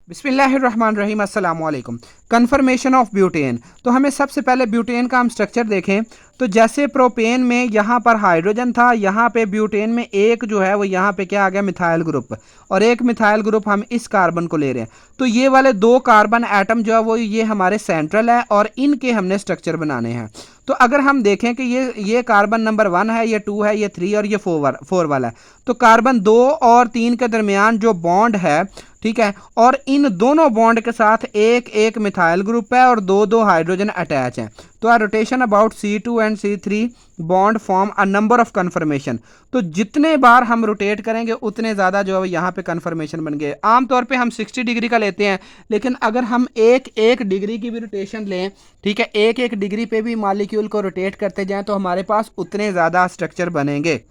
बिस्मिल्लाहिर्रहमानिर्रहीम अस्सलाम वालेकुम। Conformation of butane. तो हमें सबसे पहले ब्यूटेन का हम स्ट्रक्चर देखें तो जैसे प्रोपेन में यहाँ पर हाइड्रोजन था, यहाँ पे ब्यूटेन में एक जो है वो यहाँ पे क्या आ गया, मिथाइल ग्रुप, और एक मिथाइल ग्रुप हम इस कार्बन को ले रहे हैं। तो ये वाले दो कार्बन एटम जो है वो ये हमारे सेंट्रल है और इनके हमने स्ट्रक्चर बनाने हैं। तो अगर हम देखें कि ये कार्बन नंबर 1 है, ये 2 है, ये 3 और ये 4 वाला है, तो कार्बन 2 और 3 के दरमियान जो बॉन्ड है, ठीक है, और इन दोनों बॉन्ड के साथ एक एक मिथाइल ग्रुप है और दो दो हाइड्रोजन अटैच हैं। तो uh rotation about C2 and C3 bond form a number of conformation. तो जितने बार हम रोटेट करेंगे उतने ज़्यादा जो है यहाँ पे कन्फर्मेशन बन गए। आमतौर पे हम 60 डिग्री का लेते हैं, लेकिन अगर हम एक एक डिग्री की भी रोटेशन लें, ठीक है, एक एक डिग्री पे भी मॉलिक्यूल को रोटेट करते जाएं, तो हमारे पास उतने ज़्यादा स्ट्रक्चर बनेंगे।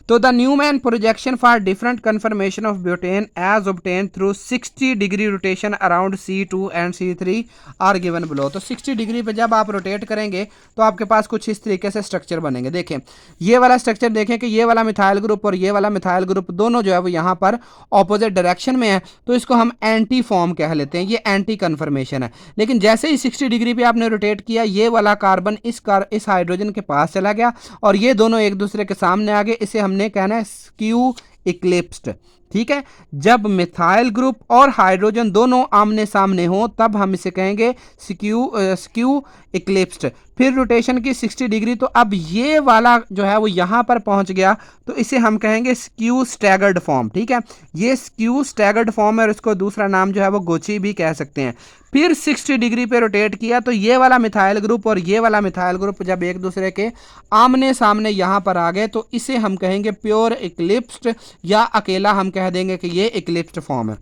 तो the Newman projection for different conformation of butane as obtain through 60 degree rotation around C2 and C3 are given below. तो 60 डिग्री पे जब आप रोटेट करेंगे तो आपके पास कुछ इस तरीके से स्ट्रक्चर बनेंगे। देखें ये वाला स्ट्रक्चर, देखें कि ये वाला मिथाइल ग्रुप और ये वाला मिथाइल ग्रुप दोनों जो है वो यहाँ पर ऑपोजिट डायरेक्शन में है, तो इसको हम एंटी फॉर्म कह लेते हैं, ये एंटी कन्फर्मेशन है। लेकिन जैसे ही 60 डिग्री पे आपने रोटेट किया, ये वाला कार्बन इस हाइड्रोजन के पास चला गया और ये दोनों एक दूसरे के सामने आ गए। इसे हमने कहना है स्क्यू इक्लिप्स्ड। ठीक है, जब मिथाइल ग्रुप और हाइड्रोजन दोनों आमने सामने हो तब हम इसे कहेंगे स्क्यू इक्लिप्स्ड। फिर रोटेशन की 60 डिग्री, तो अब ये वाला जो है वो यहां पर पहुंच गया, तो इसे हम कहेंगे स्क्यू स्टैगर्ड फॉर्म। ठीक है, ये स्क्यू स्टैगर्ड फॉर्म है और इसको दूसरा नाम जो है वो गोची भी कह सकते हैं। फिर 60 डिग्री पे रोटेट किया तो ये वाला मिथाइल ग्रुप और ये वाला मिथाइल ग्रुप जब एक दूसरे के आमने सामने यहां पर आ गए, तो इसे हम कहेंगे प्योर इक्लिप्स्ड, या अकेला हम कह देंगे कि ये इक्लिप्स्ड फॉर्म है।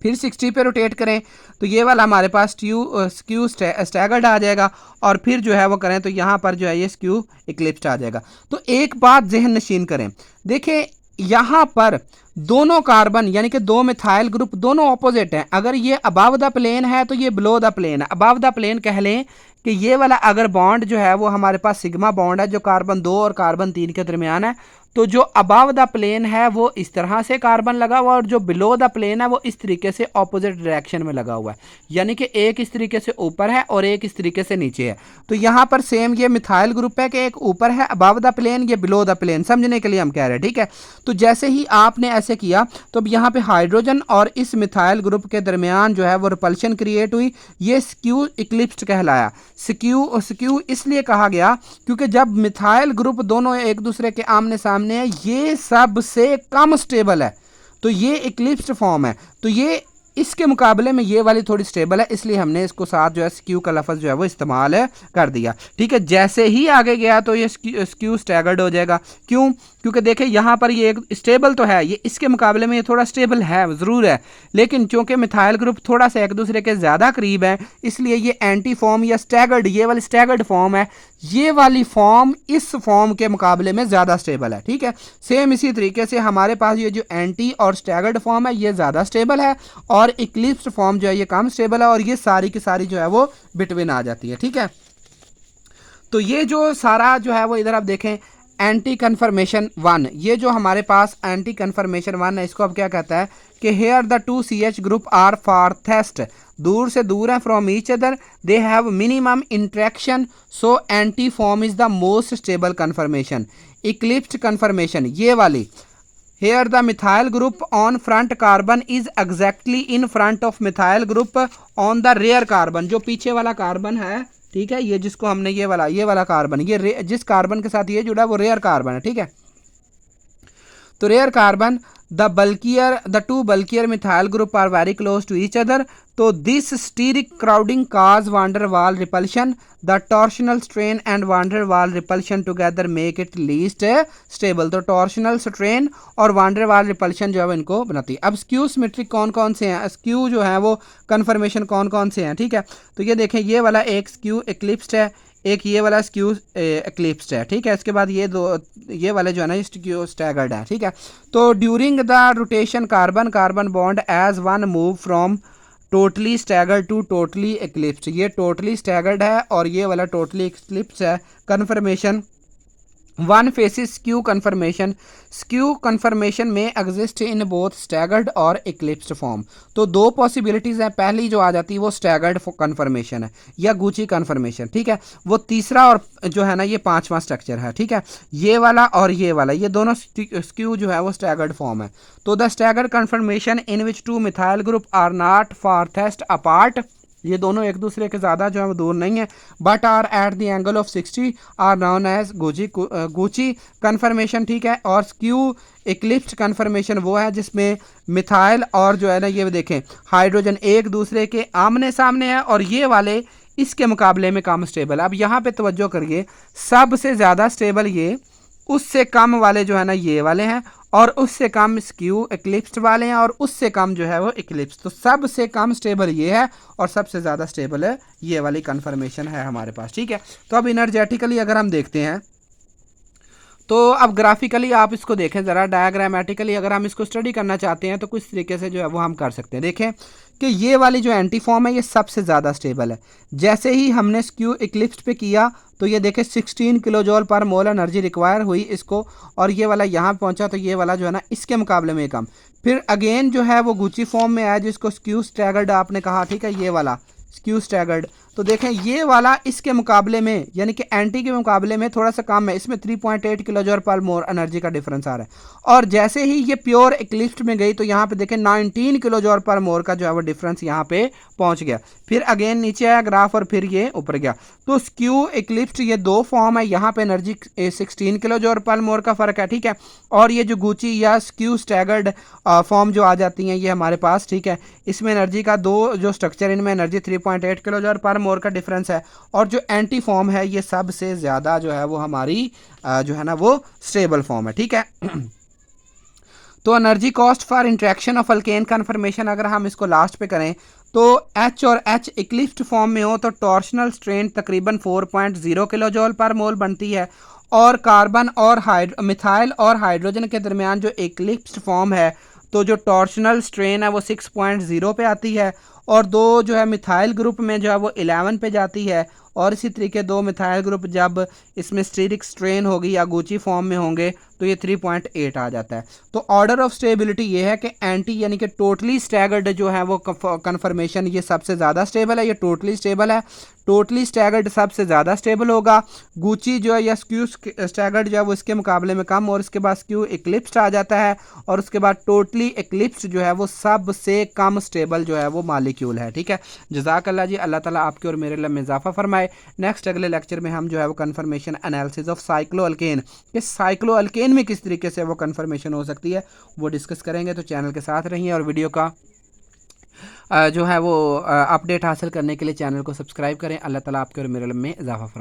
फिर 60 पे रोटेट करें तो ये वाला हमारे पास स्क्यू स्टैगर्ड आ जाएगा, और फिर जो है वो करें तो यहाँ पर जो है ये स्क्यू इक्लिप्स्ड आ जाएगा। तो एक बात जहन नशीन करें, देखें यहाँ पर दोनों कार्बन यानी कि दो मिथाइल ग्रुप दोनों ऑपोजिट हैं। अगर ये अबव द प्लेन है तो ये बिलो द प्लेन है। अबव द प्लेन कह लें कि ये वाला अगर बॉन्ड जो है वो हमारे पास सिग्मा बॉन्ड है जो कार्बन 2 और कार्बन 3 के दरमियान है, तो जो अबव द प्लेन है वो इस तरह से कार्बन लगा हुआ है और जो बिलो द प्लेन है वो इस तरीके से ऑपोजिट डायरेक्शन में लगा हुआ है, यानी कि एक इस तरीके से ऊपर है और एक इस तरीके से नीचे है। तो यहाँ पर सेम ये मिथाइल ग्रुप है कि एक ऊपर है अबव द प्लेन, ये बिलो द प्लेन, समझने के लिए हम कह रहे हैं। ठीक है, तो जैसे ही आपने ऐसे किया तो अब यहाँ पे हाइड्रोजन और इस मिथाइल ग्रुप के दरमियान जो है वो रिपल्शन क्रिएट हुई, ये स्क्यू इक्लिप्स्ड कहलाया। स्क्यू इसलिए कहा गया क्योंकि जब मिथाइल ग्रुप दोनों एक दूसरे के आमने सामने है, ये सबसे कम स्टेबल है, तो ये इक्लिप्स्ड फॉर्म है। तो ये इसके मुकाबले में ये वाली थोड़ी स्टेबल है, इसलिए हमने इसको साथ जो है स्क्यू का लफ्ज़ जो है वो इस्तेमाल कर दिया। ठीक है, जैसे ही आगे गया तो ये स्क्यू स्टैगर्ड हो जाएगा। क्यों? क्योंकि देखें यहाँ पर ये एक स्टेबल तो है, ये इसके मुकाबले में ये थोड़ा स्टेबल है ज़रूर है, लेकिन चूंकि मिथाइल ग्रुप थोड़ा सा एक दूसरे के ज़्यादा करीब है, इसलिए ये एंटी फॉर्म या स्टैगर्ड, ये वाली स्टैगर्ड फॉर्म है, ये वाली फॉर्म इस फॉर्म के मुकाबले में ज़्यादा स्टेबल है। ठीक है, सेम इसी तरीके से हमारे पास ये जो एंटी और स्टैगर्ड फॉर्म है ये ज़्यादा स्टेबल है, और इक्लिप्स्ड फॉर्म जो है ये कम स्टेबल है, और ये सारी की सारी जो है वो बिटवीन आ जाती है। ठीक है, तो ये जो सारा जो है वो इधर आप देखें एंटी कन्फर्मेशन 1, ये जो हमारे पास एंटी कन्फर्मेशन 1 है, इसको अब क्या कहता है कि here the 2 CH group are farthest, दूर से दूर है from each other, they have minimum interaction, so anti form is the most stable conformation. Eclipsed conformation ये वाली, here the methyl group on front carbon is exactly in front of methyl group on the rear carbon, जो पीछे वाला carbon है, ठीक है, ये जिसको हमने ये वाला कार्बन, ये जिस कार्बन के साथ ये जुड़ा है वो रेयर कार्बन है। ठीक है, तो rear carbon the two bulkier methyl group are very close to each other, तो this steric crowding cause van der Waals repulsion, the torsional strain and van der Waals repulsion together make it least stable. तो torsional strain और van der Waals repulsion जो है इनको बनाती है। अब skew symmetric कौन कौन से हैं, स्क्यू जो है वो कन्फर्मेशन कौन कौन से हैं। ठीक है, तो ये देखें ये वाला एक स्क्यू इक्लिप्स्ड है, एक ये वाला स्क्यू इक्लिप्स्ड है। ठीक है, इसके बाद ये वाले जो है ना स्क्यू स्टैगर्ड है। ठीक है, तो during the rotation carbon bond as one move from totally staggered to totally eclipsed, ये टोटली स्टैगर्ड है और ये वाला टोटली इक्लिप्स्ड है। Conformation one faces skew conformation, skew conformation में एग्जिस्ट इन बोथ स्टैगर्ड और इक्लिप्स्ड फॉर्म। तो दो पॉसिबिलिटीज़ हैं, पहली जो आ जाती है वो स्टैगर्ड कन्फर्मेशन है या गुची कन्फर्मेशन, ठीक है। वो तीसरा और जो है ना ये पांचवा स्ट्रक्चर है, ठीक है। ये वाला और ये वाला, ये दोनों स्क्यू जो है वो स्टैगर्ड फॉर्म है। तो the staggered conformation in which two methyl group are not farthest apart, ये दोनों एक दूसरे के ज़्यादा जो है वो दूर नहीं है, but are at the angle of 60 are known as gauche conformation, ठीक है। और स्क्यू इक्लिप्स्ड कन्फर्मेशन वो है जिसमें मिथाइल और जो है ना ये देखें हाइड्रोजन एक दूसरे के आमने सामने है, और ये वाले इसके मुकाबले में कम स्टेबल है। अब यहाँ पे तवज्जो करिए, सबसे ज़्यादा स्टेबल ये, उससे कम वाले जो है ना ये वाले हैं, और उससे कम स्क्यू इक्लिप्स्ड वाले हैं, और उससे कम जो है वो इक्लिप्स। तो सबसे कम स्टेबल ये है और सबसे ज़्यादा स्टेबल है ये वाली कन्फर्मेशन है हमारे पास, ठीक है। तो अब इनर्जेटिकली अगर हम देखते हैं तो अब ग्राफिकली आप इसको देखें ज़रा, डायग्रामेटिकली अगर हम इसको स्टडी करना चाहते हैं तो कुछ तरीके से जो है वो हम कर सकते हैं। देखें कि ये वाली जो एंटी फॉर्म है ये सबसे ज़्यादा स्टेबल है। जैसे ही हमने स्क्यू इक्लिप्स पे किया तो ये देखें 16 किलो जॉल पर मोल एनर्जी रिक्वायर हुई इसको, और ये वाला यहाँ पहुँचा तो ये वाला जो है ना इसके मुकाबले में कम। फिर अगेन जो है वो गुची फॉर्म में आया जिसको स्क्यू स्टैगर्ड आपने कहा, ठीक है, ये वाला स्क्यू स्टैगर्ड। तो देखें ये वाला इसके मुकाबले में यानी कि एंटी के मुकाबले में थोड़ा सा कम है, इसमें 3.8 किलो जॉल पर मोल एनर्जी का डिफरेंस आ रहा है। और जैसे ही ये प्योर इक्लिप्स्ड में गई तो यहाँ पे देखें 19 किलो जॉल पर मोल का जो है वो डिफरेंस यहाँ पे पहुँच गया। फिर अगेन नीचे आया ग्राफ और फिर ये ऊपर गया। तो स्क्यू इक्लिप्स्ड ये दो फॉर्म है, यहाँ पे एनर्जी 16 किलो जॉल पर मोल का फ़र्क है, ठीक है। और ये जो गुची या स्क्यू स्टैगर्ड फॉर्म जो आ जाती हैं ये हमारे पास, ठीक है, इसमें एनर्जी का दो जो स्ट्रक्चर, इनमें एनर्जी 3.8 किलो जॉल पर मोल का डिफरेंस है। और जो एंटी फॉर्म है ये सबसे ज़्यादा जो है वो हमारी जो है ना वो स्टेबल फॉर्म है, ठीक है। तो energy cost for interaction of alkane conformation अगर हम इसको लास्ट पे करें तो H और H इक्लिप्स्ड फॉर्म में हो तो टॉर्शनल स्ट्रेन तकरीबन 4.0 किलो जॉल पर मोल बनती है, और कार्बन और मिथाइल और हाइड्रोजन के दरमियान जो इक्लिप्स्ड फॉर्म है तो जो टॉर्शनल स्ट्रेन है वो 6.0 पे आती है, और दो जो है मिथाइल ग्रुप में जो है वो 11 पे जाती है। और इसी तरीके दो मिथाइल ग्रुप जब इसमें स्टीरिक स्ट्रेन होगी या गुची फॉर्म में होंगे तो ये 3.8 आ जाता है। तो ऑर्डर ऑफ स्टेबिलिटी ये है कि एंटी यानी कि टोटली स्टैगर्ड जो है वो कन्फर्मेशन ये सबसे ज़्यादा स्टेबल है, ये टोटली स्टेबल है। टोटली स्टैगर्ड सबसे ज़्यादा स्टेबल होगा, गुची जो है या स्क्यू स्टैगर्ड जो है वो इसके मुकाबले में कम, और इसके बाद स्क्यू इक्लिप्स्ड आ जाता है, और उसके बाद टोटली इक्लिप्स्ड जो है वो सबसे कम स्टेबल जो है वो मालिक्यूल है, ठीक है। जज़ाकल्लाह जी, अल्लाह ताला आपके और मेरे इल्म में इजाफा फरमाए। नेक्स्ट अगले लेक्चर में हम जो है वो conformation analysis of cycloalkane, कि साइक्लो अल्केन में किस तरीके से वो कन्फर्मेशन हो सकती है वो डिस्कस करेंगे। तो चैनल के साथ रहिए और वीडियो का जो है वो अपडेट हासिल करने के लिए चैनल को सब्सक्राइब करें। अल्लाह ताला आपके और मेरे इल्म में इजाफा फरमाए।